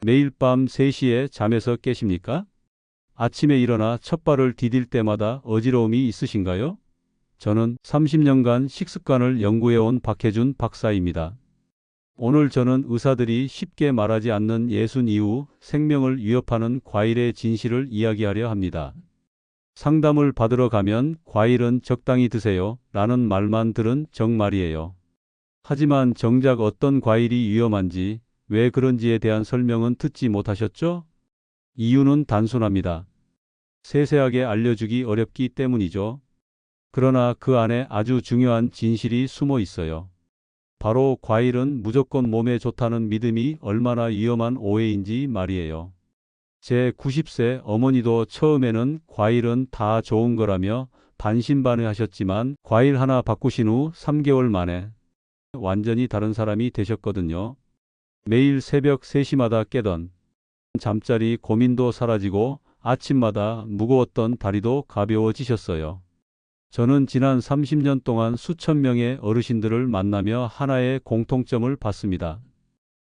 매일 밤 3시에 잠에서 깨십니까? 아침에 일어나 첫 발을 디딜 때마다 어지러움이 있으신가요? 저는 30년간 식습관을 연구해온 박혜준 박사입니다. 오늘 저는 의사들이 쉽게 말하지 않는 60 이후 생명을 위협하는 과일의 진실을 이야기하려 합니다. 상담을 받으러 가면 과일은 적당히 드세요 라는 말만 들은 정말이에요. 하지만 정작 어떤 과일이 위험한지, 왜 그런지에 대한 설명은 듣지 못하셨죠? 이유는 단순합니다. 세세하게 알려주기 어렵기 때문이죠. 그러나 그 안에 아주 중요한 진실이 숨어 있어요. 바로 과일은 무조건 몸에 좋다는 믿음이 얼마나 위험한 오해인지 말이에요. 제 90세 어머니도 처음에는 과일은 다 좋은 거라며 반신반의하셨지만 과일 하나 바꾸신 후 3개월 만에 완전히 다른 사람이 되셨거든요. 매일 새벽 3시마다 깨던 잠자리 고민도 사라지고 아침마다 무거웠던 다리도 가벼워지셨어요. 저는 지난 30년 동안 수천 명의 어르신들을 만나며 하나의 공통점을 봤습니다.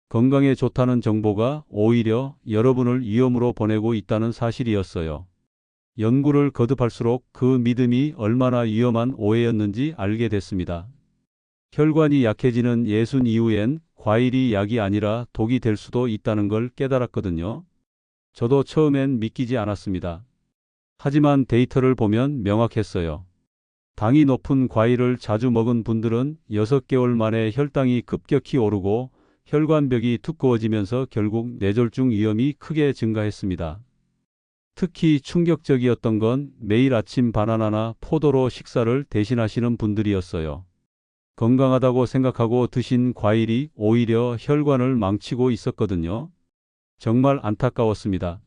건강에 좋다는 정보가 오히려 여러분을 위험으로 보내고 있다는 사실이었어요. 연구를 거듭할수록 그 믿음이 얼마나 위험한 오해였는지 알게 됐습니다. 혈관이 약해지는 60 이후엔 과일이 약이 아니라 독이 될 수도 있다는 걸 깨달았거든요. 저도 처음엔 믿기지 않았습니다. 하지만 데이터를 보면 명확했어요. 당이 높은 과일을 자주 먹은 분들은 6개월 만에 혈당이 급격히 오르고 혈관벽이 두꺼워지면서 결국 뇌졸중 위험이 크게 증가했습니다. 특히 충격적이었던 건 매일 아침 바나나나 포도로 식사를 대신하시는 분들이었어요. 건강하다고 생각하고 드신 과일이 오히려 혈관을 망치고 있었거든요. 정말 안타까웠습니다.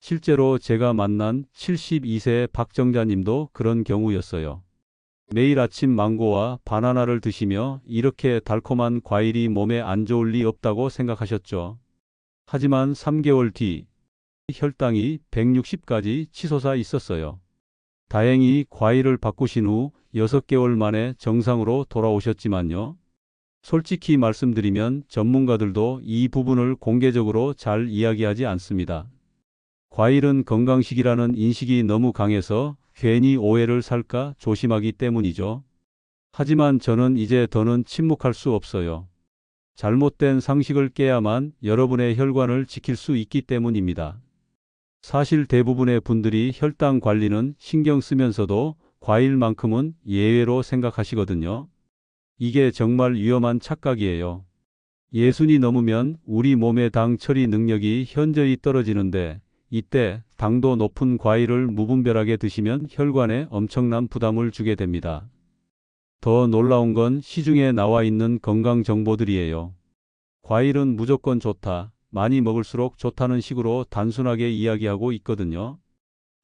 실제로 제가 만난 72세 박정자님도 그런 경우였어요. 매일 아침 망고와 바나나를 드시며 이렇게 달콤한 과일이 몸에 안 좋을 리 없다고 생각하셨죠. 하지만 3개월 뒤 혈당이 160까지 치솟아 있었어요. 다행히 과일을 바꾸신 후 6개월 만에 정상으로 돌아오셨지만요. 솔직히 말씀드리면 전문가들도 이 부분을 공개적으로 잘 이야기하지 않습니다. 과일은 건강식이라는 인식이 너무 강해서 괜히 오해를 살까 조심하기 때문이죠. 하지만 저는 이제 더는 침묵할 수 없어요. 잘못된 상식을 깨야만 여러분의 혈관을 지킬 수 있기 때문입니다. 사실 대부분의 분들이 혈당 관리는 신경 쓰면서도 과일만큼은 예외로 생각하시거든요. 이게 정말 위험한 착각이에요. 60이 넘으면 우리 몸의 당 처리 능력이 현저히 떨어지는데 이때 당도 높은 과일을 무분별하게 드시면 혈관에 엄청난 부담을 주게 됩니다. 더 놀라운 건 시중에 나와 있는 건강 정보들이에요. 과일은 무조건 좋다, 많이 먹을수록 좋다는 식으로 단순하게 이야기하고 있거든요.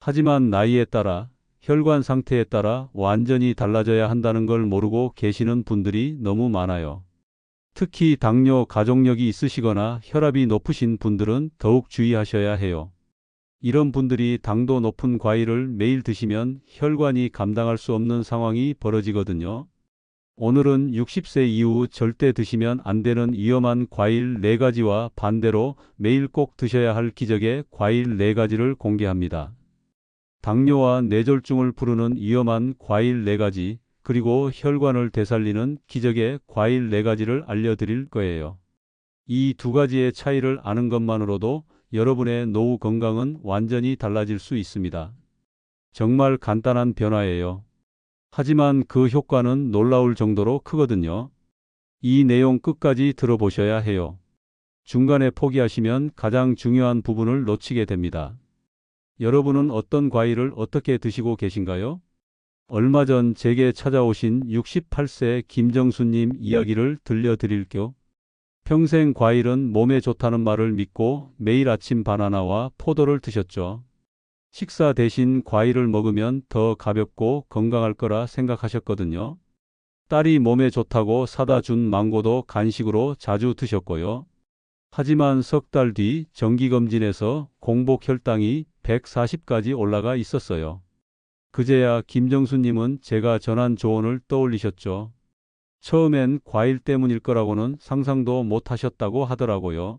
하지만 나이에 따라, 혈관 상태에 따라 완전히 달라져야 한다는 걸 모르고 계시는 분들이 너무 많아요. 특히 당뇨 가족력이 있으시거나 혈압이 높으신 분들은 더욱 주의하셔야 해요. 이런 분들이 당도 높은 과일을 매일 드시면 혈관이 감당할 수 없는 상황이 벌어지거든요. 오늘은 60세 이후 절대 드시면 안 되는 위험한 과일 4가지와 반대로 매일 꼭 드셔야 할 기적의 과일 4가지를 공개합니다. 당뇨와 뇌졸중을 부르는 위험한 과일 4가지, 그리고 혈관을 되살리는 기적의 과일 4가지를 알려드릴 거예요. 이 2가지의 차이를 아는 것만으로도 여러분의 노후 건강은 완전히 달라질 수 있습니다. 정말 간단한 변화예요. 하지만 그 효과는 놀라울 정도로 크거든요. 이 내용 끝까지 들어보셔야 해요. 중간에 포기하시면 가장 중요한 부분을 놓치게 됩니다. 여러분은 어떤 과일을 어떻게 드시고 계신가요? 얼마 전 제게 찾아오신 68세 김정수님 이야기를 들려드릴게요. 평생 과일은 몸에 좋다는 말을 믿고 매일 아침 바나나와 포도를 드셨죠. 식사 대신 과일을 먹으면 더 가볍고 건강할 거라 생각하셨거든요. 딸이 몸에 좋다고 사다 준 망고도 간식으로 자주 드셨고요. 하지만 석 달 뒤 정기검진에서 공복 혈당이 140까지 올라가 있었어요. 그제야 김정수님은 제가 전한 조언을 떠올리셨죠. 처음엔 과일 때문일 거라고는 상상도 못 하셨다고 하더라고요.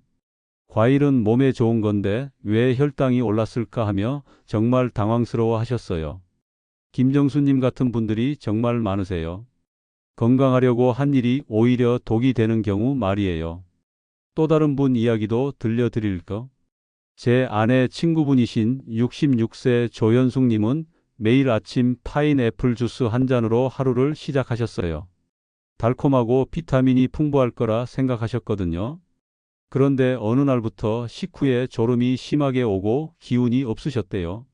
과일은 몸에 좋은 건데 왜 혈당이 올랐을까 하며 정말 당황스러워 하셨어요. 김정수님 같은 분들이 정말 많으세요. 건강하려고 한 일이 오히려 독이 되는 경우 말이에요. 또 다른 분 이야기도 들려드릴까? 제 아내 친구분이신 66세 조현숙님은 매일 아침 파인애플 주스 한 잔으로 하루를 시작하셨어요. 달콤하고 비타민이 풍부할 거라 생각하셨거든요. 그런데 어느 날부터 식후에 졸음이 심하게 오고 기운이 없으셨대요.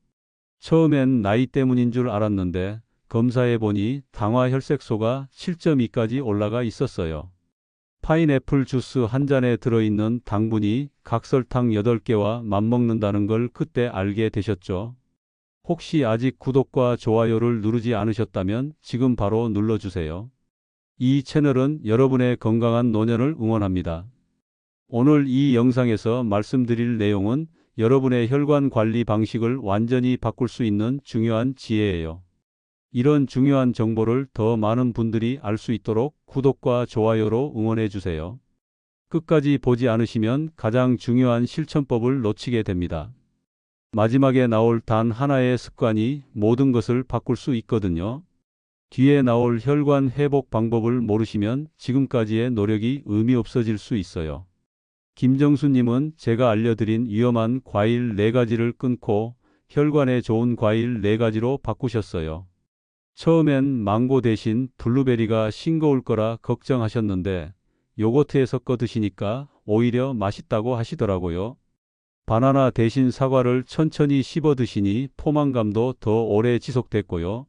처음엔 나이 때문인 줄 알았는데 검사해 보니 당화 혈색소가 7.2까지 올라가 있었어요. 파인애플 주스 한 잔에 들어있는 당분이 각설탕 8개와 맞먹는다는 걸 그때 알게 되셨죠. 혹시 아직 구독과 좋아요를 누르지 않으셨다면 지금 바로 눌러주세요. 이 채널은 여러분의 건강한 노년을 응원합니다. 오늘 이 영상에서 말씀드릴 내용은 여러분의 혈관 관리 방식을 완전히 바꿀 수 있는 중요한 지혜예요. 이런 중요한 정보를 더 많은 분들이 알 수 있도록 구독과 좋아요로 응원해 주세요. 끝까지 보지 않으시면 가장 중요한 실천법을 놓치게 됩니다. 마지막에 나올 단 하나의 습관이 모든 것을 바꿀 수 있거든요. 뒤에 나올 혈관 회복 방법을 모르시면 지금까지의 노력이 의미 없어질 수 있어요. 김정수님은 제가 알려드린 위험한 과일 4가지를 끊고 혈관에 좋은 과일 4가지로 바꾸셨어요. 처음엔 망고 대신 블루베리가 싱거울 거라 걱정하셨는데 요거트에 섞어 드시니까 오히려 맛있다고 하시더라고요. 바나나 대신 사과를 천천히 씹어 드시니 포만감도 더 오래 지속됐고요.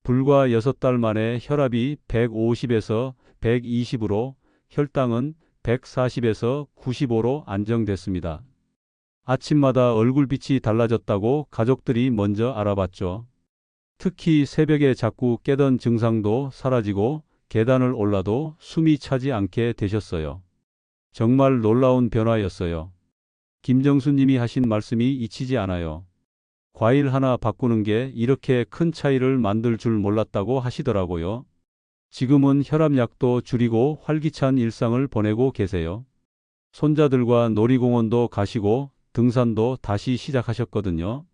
불과 6달 만에 혈압이 150에서 120으로 혈당은 140에서 95로 안정됐습니다. 아침마다 얼굴빛이 달라졌다고 가족들이 먼저 알아봤죠. 특히 새벽에 자꾸 깨던 증상도 사라지고 계단을 올라도 숨이 차지 않게 되셨어요. 정말 놀라운 변화였어요. 김정수님이 하신 말씀이 잊히지 않아요. 과일 하나 바꾸는 게 이렇게 큰 차이를 만들 줄 몰랐다고 하시더라고요. 지금은 혈압약도 줄이고 활기찬 일상을 보내고 계세요. 손자들과 놀이공원도 가시고 등산도 다시 시작하셨거든요.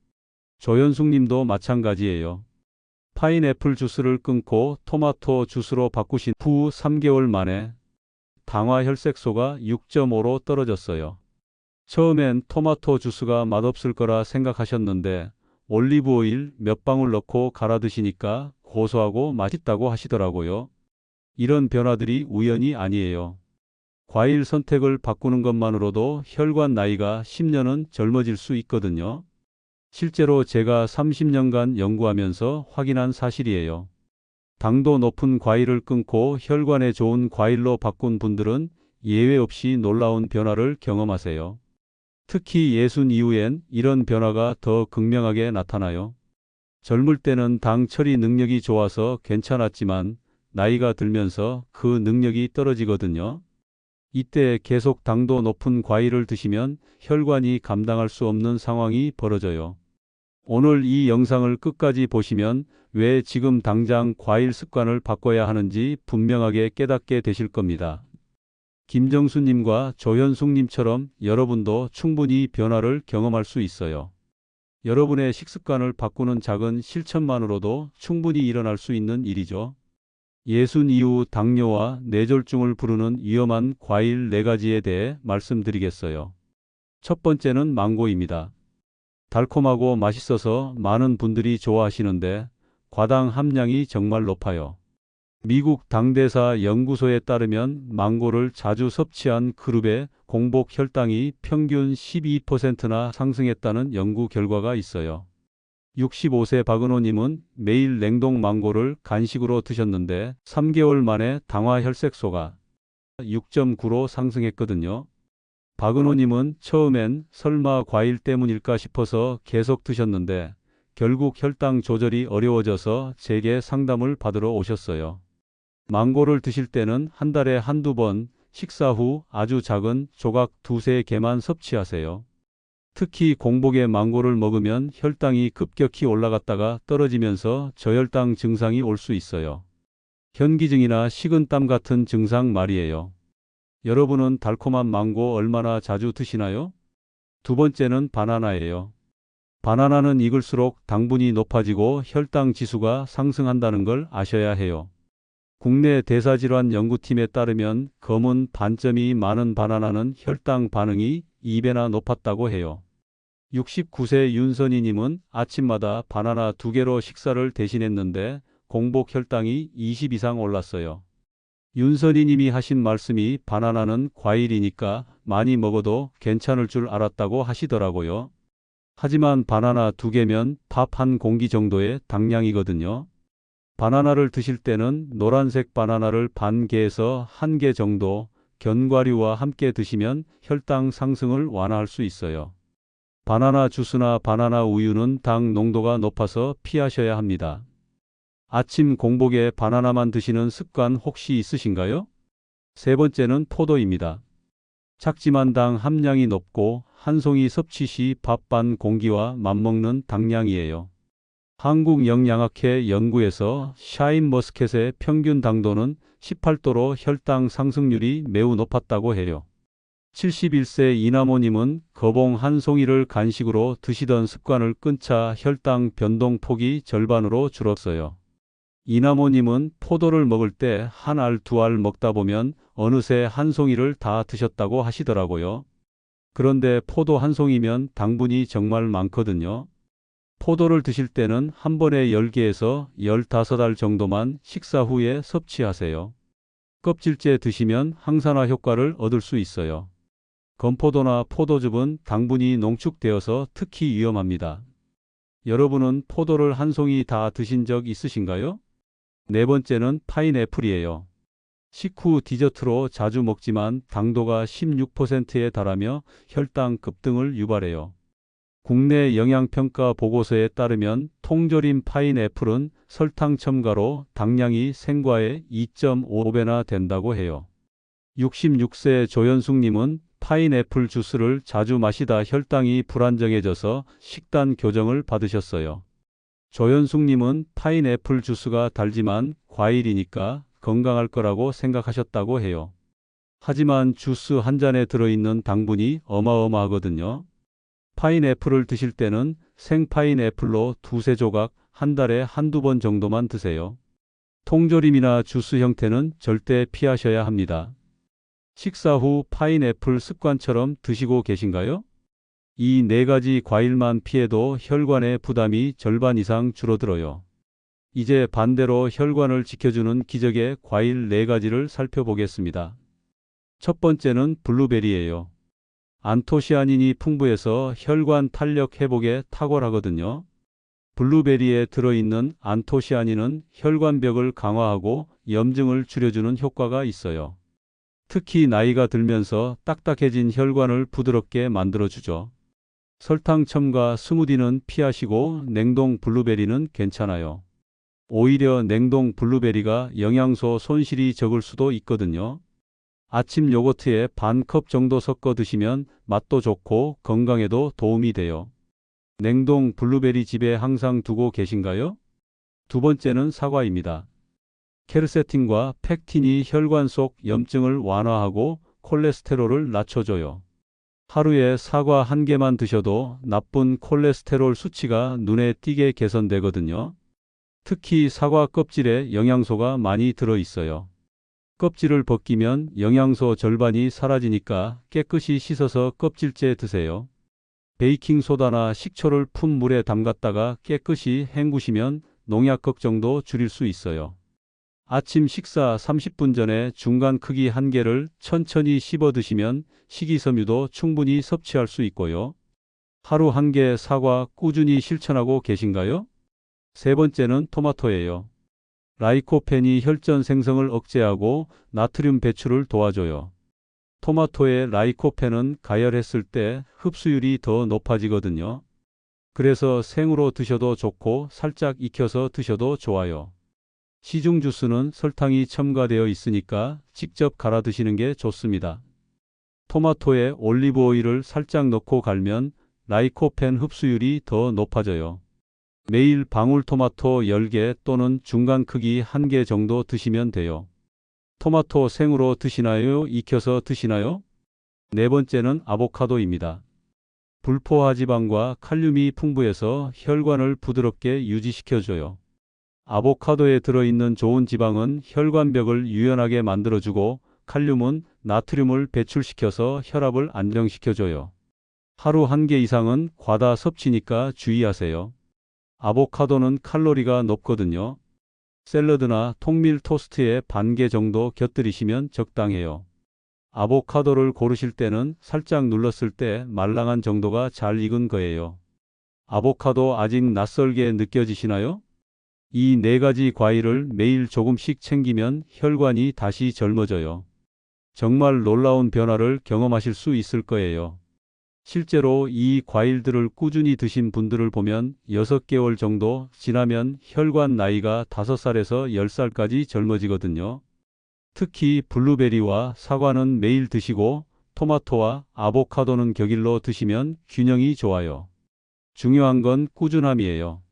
조현숙 님도 마찬가지예요. 파인애플 주스를 끊고 토마토 주스로 바꾸신 후 3개월 만에 당화 혈색소가 6.5로 떨어졌어요. 처음엔 토마토 주스가 맛없을 거라 생각하셨는데 올리브 오일 몇 방울 넣고 갈아 드시니까 고소하고 맛있다고 하시더라고요. 이런 변화들이 우연이 아니에요. 과일 선택을 바꾸는 것만으로도 혈관 나이가 10년은 젊어질 수 있거든요. 실제로 제가 30년간 연구하면서 확인한 사실이에요. 당도 높은 과일을 끊고 혈관에 좋은 과일로 바꾼 분들은 예외 없이 놀라운 변화를 경험하세요. 특히 60 이후엔 이런 변화가 더 극명하게 나타나요. 젊을 때는 당 처리 능력이 좋아서 괜찮았지만 나이가 들면서 그 능력이 떨어지거든요. 이때 계속 당도 높은 과일을 드시면 혈관이 감당할 수 없는 상황이 벌어져요. 오늘 이 영상을 끝까지 보시면 왜 지금 당장 과일 습관을 바꿔야 하는지 분명하게 깨닫게 되실 겁니다. 김정수님과 조현숙님처럼 여러분도 충분히 변화를 경험할 수 있어요. 여러분의 식습관을 바꾸는 작은 실천만으로도 충분히 일어날 수 있는 일이죠. 60 이후 당뇨와 뇌졸중을 부르는 위험한 과일 4가지에 대해 말씀드리겠어요. 첫 번째는 망고입니다. 달콤하고 맛있어서 많은 분들이 좋아하시는데 과당 함량이 정말 높아요. 미국 당대사 연구소에 따르면 망고를 자주 섭취한 그룹의 공복 혈당이 평균 12%나 상승했다는 연구 결과가 있어요. 65세 박은호님은 매일 냉동 망고를 간식으로 드셨는데 3개월 만에 당화 혈색소가 6.9로 상승했거든요. 박은호님은 처음엔 설마 과일 때문일까 싶어서 계속 드셨는데 결국 혈당 조절이 어려워져서 제게 상담을 받으러 오셨어요. 망고를 드실 때는 한 달에 한두 번 식사 후 아주 작은 조각 2~3개만 섭취하세요. 특히 공복에 망고를 먹으면 혈당이 급격히 올라갔다가 떨어지면서 저혈당 증상이 올 수 있어요. 현기증이나 식은땀 같은 증상 말이에요. 여러분은 달콤한 망고 얼마나 자주 드시나요? 두 번째는 바나나예요. 바나나는 익을수록 당분이 높아지고 혈당 지수가 상승한다는 걸 아셔야 해요. 국내 대사질환 연구팀에 따르면 검은 반점이 많은 바나나는 혈당 반응이 2배나 높았다고 해요. 69세 윤선희님은 아침마다 바나나 2개로 식사를 대신했는데 공복 혈당이 20 이상 올랐어요. 윤선희님이 하신 말씀이 바나나는 과일이니까 많이 먹어도 괜찮을 줄 알았다고 하시더라고요. 하지만 바나나 2개면 밥 한 공기 정도의 당량이거든요. 바나나를 드실 때는 노란색 바나나를 반 개에서 1개 정도 견과류와 함께 드시면 혈당 상승을 완화할 수 있어요. 바나나 주스나 바나나 우유는 당 농도가 높아서 피하셔야 합니다. 아침 공복에 바나나만 드시는 습관 혹시 있으신가요? 세 번째는 포도입니다. 작지만 당 함량이 높고 한 송이 섭취 시 밥 반 공기와 맞먹는 당량이에요. 한국영양학회 연구에서 샤인머스켓의 평균 당도는 18도로 혈당 상승률이 매우 높았다고 해요. 71세 이남호님은 거봉 한 송이를 간식으로 드시던 습관을 끊자 혈당 변동 폭이 절반으로 줄었어요. 이남호님은 포도를 먹을 때 한 알, 2알 먹다 보면 어느새 한 송이를 다 드셨다고 하시더라고요. 그런데 포도 한 송이면 당분이 정말 많거든요. 포도를 드실 때는 한 번에 10개에서 15알 정도만 식사 후에 섭취하세요. 껍질째 드시면 항산화 효과를 얻을 수 있어요. 건포도나 포도즙은 당분이 농축되어서 특히 위험합니다. 여러분은 포도를 한 송이 다 드신 적 있으신가요? 네 번째는 파인애플이에요. 식후 디저트로 자주 먹지만 당도가 16%에 달하며 혈당 급등을 유발해요. 국내 영양평가 보고서에 따르면 통조림 파인애플은 설탕 첨가로 당량이 생과의 2.5배나 된다고 해요. 66세 조현숙님은 파인애플 주스를 자주 마시다 혈당이 불안정해져서 식단 교정을 받으셨어요. 조현숙님은 파인애플 주스가 달지만 과일이니까 건강할 거라고 생각하셨다고 해요. 하지만 주스 한 잔에 들어있는 당분이 어마어마하거든요. 파인애플을 드실 때는 생파인애플로 2~3조각 한 달에 한두 번 정도만 드세요. 통조림이나 주스 형태는 절대 피하셔야 합니다. 식사 후 파인애플 습관처럼 드시고 계신가요? 이 네 가지 과일만 피해도 혈관의 부담이 절반 이상 줄어들어요. 이제 반대로 혈관을 지켜주는 기적의 과일 네 가지를 살펴보겠습니다. 첫 번째는 블루베리예요. 안토시아닌이 풍부해서 혈관 탄력 회복에 탁월하거든요. 블루베리에 들어있는 안토시아닌은 혈관벽을 강화하고 염증을 줄여주는 효과가 있어요. 특히 나이가 들면서 딱딱해진 혈관을 부드럽게 만들어주죠. 설탕 첨가 스무디는 피하시고 냉동 블루베리는 괜찮아요. 오히려 냉동 블루베리가 영양소 손실이 적을 수도 있거든요. 아침 요거트에 반 컵 정도 섞어 드시면 맛도 좋고 건강에도 도움이 돼요. 냉동 블루베리 집에 항상 두고 계신가요? 두 번째는 사과입니다. 케르세틴과 팩틴이 혈관 속 염증을 완화하고 콜레스테롤을 낮춰줘요. 하루에 사과 한 개만 드셔도 나쁜 콜레스테롤 수치가 눈에 띄게 개선되거든요. 특히 사과 껍질에 영양소가 많이 들어있어요. 껍질을 벗기면 영양소 절반이 사라지니까 깨끗이 씻어서 껍질째 드세요. 베이킹소다나 식초를 푼 물에 담갔다가 깨끗이 헹구시면 농약 걱정도 줄일 수 있어요. 아침 식사 30분 전에 중간 크기 한 개를 천천히 씹어 드시면 식이섬유도 충분히 섭취할 수 있고요. 하루 한 개 사과 꾸준히 실천하고 계신가요? 세 번째는 토마토예요. 라이코펜이 혈전 생성을 억제하고 나트륨 배출을 도와줘요. 토마토의 라이코펜은 가열했을 때 흡수율이 더 높아지거든요. 그래서 생으로 드셔도 좋고 살짝 익혀서 드셔도 좋아요. 시중 주스는 설탕이 첨가되어 있으니까 직접 갈아 드시는 게 좋습니다. 토마토에 올리브 오일을 살짝 넣고 갈면 라이코펜 흡수율이 더 높아져요. 매일 방울토마토 10개 또는 중간 크기 1개 정도 드시면 돼요. 토마토 생으로 드시나요? 익혀서 드시나요? 네 번째는 아보카도입니다. 불포화 지방과 칼륨이 풍부해서 혈관을 부드럽게 유지시켜줘요. 아보카도에 들어있는 좋은 지방은 혈관벽을 유연하게 만들어주고 칼륨은 나트륨을 배출시켜서 혈압을 안정시켜줘요. 하루 한 개 이상은 과다 섭취니까 주의하세요. 아보카도는 칼로리가 높거든요. 샐러드나 통밀 토스트에 반 개 정도 곁들이시면 적당해요. 아보카도를 고르실 때는 살짝 눌렀을 때 말랑한 정도가 잘 익은 거예요. 아보카도 아직 낯설게 느껴지시나요? 이 네 가지 과일을 매일 조금씩 챙기면 혈관이 다시 젊어져요. 정말 놀라운 변화를 경험하실 수 있을 거예요. 실제로 이 과일들을 꾸준히 드신 분들을 보면 6개월 정도 지나면 혈관 나이가 5살에서 10살까지 젊어지거든요. 특히 블루베리와 사과는 매일 드시고 토마토와 아보카도는 격일로 드시면 균형이 좋아요. 중요한 건 꾸준함이에요.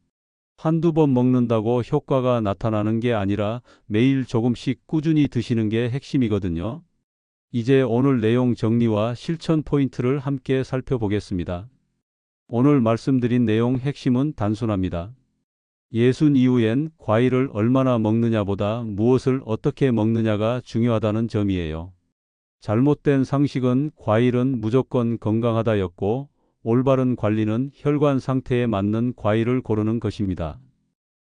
한두 번 먹는다고 효과가 나타나는 게 아니라 매일 조금씩 꾸준히 드시는 게 핵심이거든요. 이제 오늘 내용 정리와 실천 포인트를 함께 살펴보겠습니다. 오늘 말씀드린 내용 핵심은 단순합니다. 예순 이후엔 과일을 얼마나 먹느냐보다 무엇을 어떻게 먹느냐가 중요하다는 점이에요. 잘못된 상식은 과일은 무조건 건강하다였고 올바른 관리는 혈관 상태에 맞는 과일을 고르는 것입니다.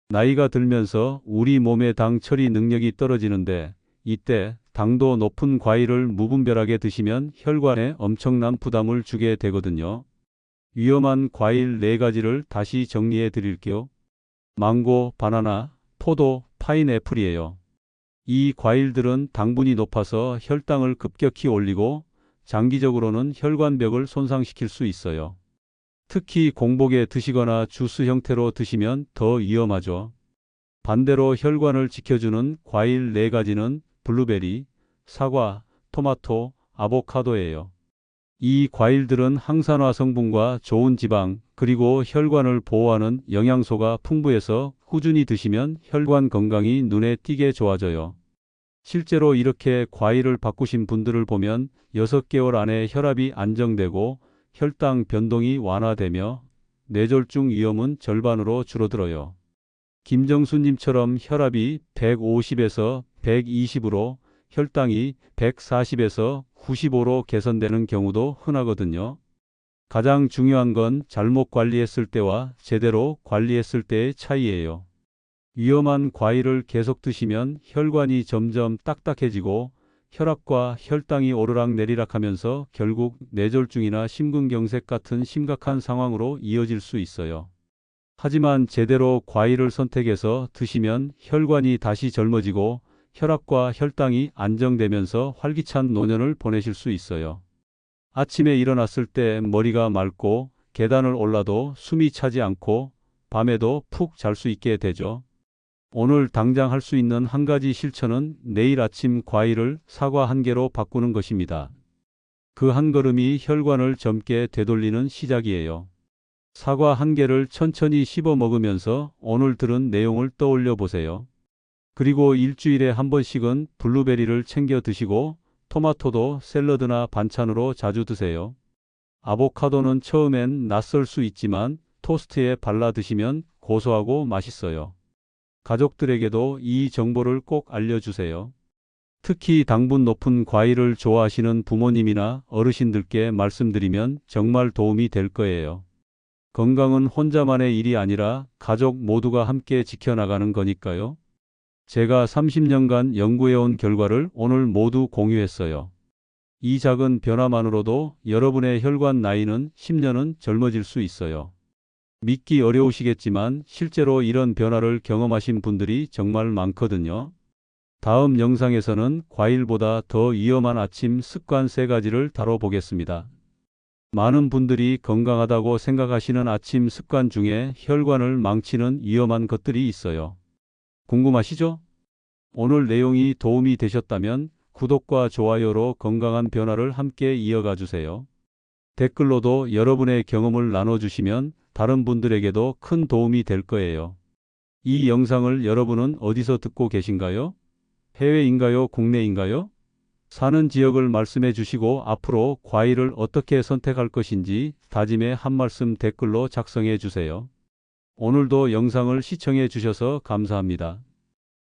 나이가 들면서 우리 몸의 당 처리 능력이 떨어지는데 이때 당도 높은 과일을 무분별하게 드시면 혈관에 엄청난 부담을 주게 되거든요. 위험한 과일 4가지를 다시 정리해 드릴게요. 망고, 바나나, 포도, 파인애플이에요. 이 과일들은 당분이 높아서 혈당을 급격히 올리고 장기적으로는 혈관벽을 손상시킬 수 있어요. 특히 공복에 드시거나 주스 형태로 드시면 더 위험하죠. 반대로 혈관을 지켜주는 과일 4가지는 블루베리, 사과, 토마토, 아보카도예요. 이 과일들은 항산화 성분과 좋은 지방, 그리고 혈관을 보호하는 영양소가 풍부해서 꾸준히 드시면 혈관 건강이 눈에 띄게 좋아져요. 실제로 이렇게 과일을 바꾸신 분들을 보면 6개월 안에 혈압이 안정되고 혈당 변동이 완화되며 뇌졸중 위험은 절반으로 줄어들어요. 김정수님처럼 혈압이 150에서 120으로 혈당이 140에서 95로 개선되는 경우도 흔하거든요. 가장 중요한 건 잘못 관리했을 때와 제대로 관리했을 때의 차이예요. 위험한 과일을 계속 드시면 혈관이 점점 딱딱해지고 혈압과 혈당이 오르락내리락 하면서 결국 뇌졸중이나 심근경색 같은 심각한 상황으로 이어질 수 있어요. 하지만 제대로 과일을 선택해서 드시면 혈관이 다시 젊어지고 혈압과 혈당이 안정되면서 활기찬 노년을 보내실 수 있어요. 아침에 일어났을 때 머리가 맑고 계단을 올라도 숨이 차지 않고 밤에도 푹 잘 수 있게 되죠. 오늘 당장 할 수 있는 한 가지 실천은 내일 아침 과일을 사과 1개로 바꾸는 것입니다. 그 한 걸음이 혈관을 젊게 되돌리는 시작이에요. 사과 1개를 천천히 씹어 먹으면서 오늘 들은 내용을 떠올려 보세요. 그리고 일주일에 한 번씩은 블루베리를 챙겨 드시고 토마토도 샐러드나 반찬으로 자주 드세요. 아보카도는 처음엔 낯설 수 있지만 토스트에 발라 드시면 고소하고 맛있어요. 가족들에게도 이 정보를 꼭 알려주세요. 특히 당분 높은 과일을 좋아하시는 부모님이나 어르신들께 말씀드리면 정말 도움이 될 거예요. 건강은 혼자만의 일이 아니라 가족 모두가 함께 지켜나가는 거니까요. 제가 30년간 연구해온 결과를 오늘 모두 공유했어요. 이 작은 변화만으로도 여러분의 혈관 나이는 10년은 젊어질 수 있어요. 믿기 어려우시겠지만 실제로 이런 변화를 경험하신 분들이 정말 많거든요. 다음 영상에서는 과일보다 더 위험한 아침 습관 3가지를 다뤄보겠습니다. 많은 분들이 건강하다고 생각하시는 아침 습관 중에 혈관을 망치는 위험한 것들이 있어요. 궁금하시죠? 오늘 내용이 도움이 되셨다면 구독과 좋아요로 건강한 변화를 함께 이어가 주세요. 댓글로도 여러분의 경험을 나눠주시면 다른 분들에게도 큰 도움이 될 거예요. 이 영상을 여러분은 어디서 듣고 계신가요? 해외인가요? 국내인가요? 사는 지역을 말씀해 주시고 앞으로 과일을 어떻게 선택할 것인지 다짐의 한 말씀 댓글로 작성해 주세요. 오늘도 영상을 시청해 주셔서 감사합니다.